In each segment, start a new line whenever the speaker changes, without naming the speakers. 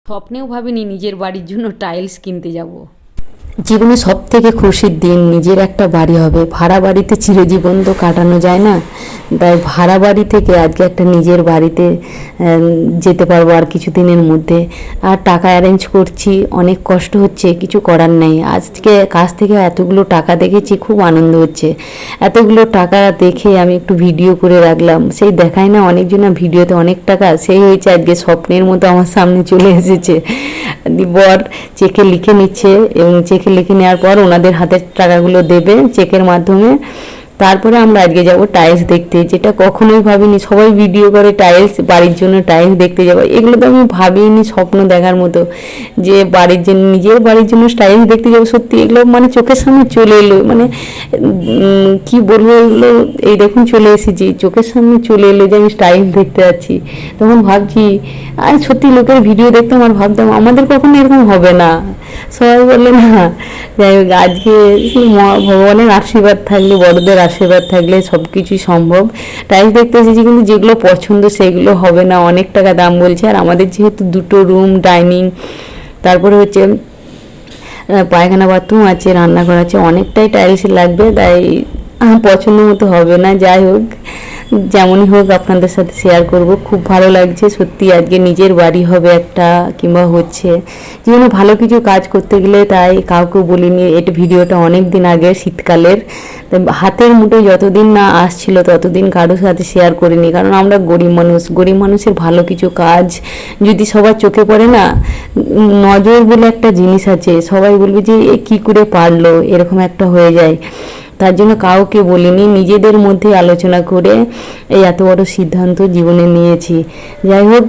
স্বপ্নেও ভাবিনি নিজের বাড়ির জন্য টাইলস কিনতে যাব। জীবনে সব থেকে খুশির দিন নিজের একটা বাড়ি হবে। ভাড়া বাড়িতে চিরজীবন তো কাটানো যায় না, তাই ভাড়া বাড়ি থেকে আজকে একটা নিজের বাড়িতে যেতে পারবো আর কিছুদিনের মধ্যে। আর টাকা অ্যারেঞ্জ করছি, অনেক কষ্ট হচ্ছে, কিছু করার নেই। আজকে কাছ থেকে এতগুলো টাকা দেখেছি, খুব আনন্দ হচ্ছে। এতগুলো টাকা দেখে আমি একটু ভিডিও করে রাখলাম। সেই দেখায় না অনেকজনা ভিডিওতে অনেক টাকা, সেই হয়েছে আজকে স্বপ্নের মতো আমার সামনে চলে এসেছে। বর চেকে লিখে নিচ্ছে এবং চেকে লিখে নেওয়ার পর ওনাদের হাতের টাকাগুলো দেবে চেকের মাধ্যমে। তারপরে আমরা আজকে যাব টাইলস দেখতে, যেটা কখনোই ভাবিনি। সবাই ভিডিও করে টাইলস, বাড়ির জন্য টাইলস দেখতে যাবো, এগুলো তো আমি ভাবিনি, স্বপ্ন দেখার মতো যে বাড়ির জন্য, নিজের বাড়ির জন্য টাইলস দেখতে যাবো। সত্যি এগুলো মানে চোখের সামনে চলে এলো, মানে কি বলবো, এগুলো এই দেখুন চলে এসেছি, চোখের সামনে চলে এলো যে আমি টাইলস দেখতে যাচ্ছি। তখন ভাবছি আর সত্যি লোকের ভিডিও দেখতাম আর ভাবতাম আমাদের কখনো এরকম হবে না। সবাই বললে না, যাই হোক আজকে ভগবানের আশীর্বাদ থাকলে, বড়দের আশীর্বাদ থাকলে সব কিছুই সম্ভব। টাইলস দেখতে এসেছি, কিন্তু যেগুলো পছন্দ সেগুলো হবে না, অনেক টাকা দাম বলছে। আর আমাদের যেহেতু দুটো রুম, ডাইনিং, তারপরে হচ্ছে পায়খানা বাথরুম আছে, রান্নাঘর আছে, অনেকটাই টাইলস লাগবে, তাই পছন্দ মতো হবে না। যাই হোক, যেমনই হোক আপনাদের সাথে শেয়ার করব। খুব ভালো লাগছে সত্যি, আজকে নিজের বাড়ি হবে একটা, কিংবা হচ্ছে জীবনে ভালো কিছু কাজ করতে গেলে, তাই কাউকে বলিনি। এটা ভিডিওটা অনেক দিন আগে, শীতকালের, হাতের মুঠোয় যতদিন না আসছিল ততদিন কারোর সাথে শেয়ার করিনি। কারণ আমরা গরিব মানুষ, গরিব মানুষের ভালো কিছু কাজ যদি সবার চোখে পড়ে না, নজর বলে একটা জিনিস আছে, সবাই বলবে যে এ কী করে পারলো, এরকম একটা হয়ে যায়। তার জন্য কাউকে বলিনি, নিজেদের মধ্যে আলোচনা করে এই এত বড় সিদ্ধান্ত জীবনে নিয়েছি। যাই হোক,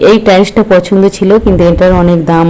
এই টাইলসটা পছন্দ ছিল, কিন্তু এটার অনেক দাম।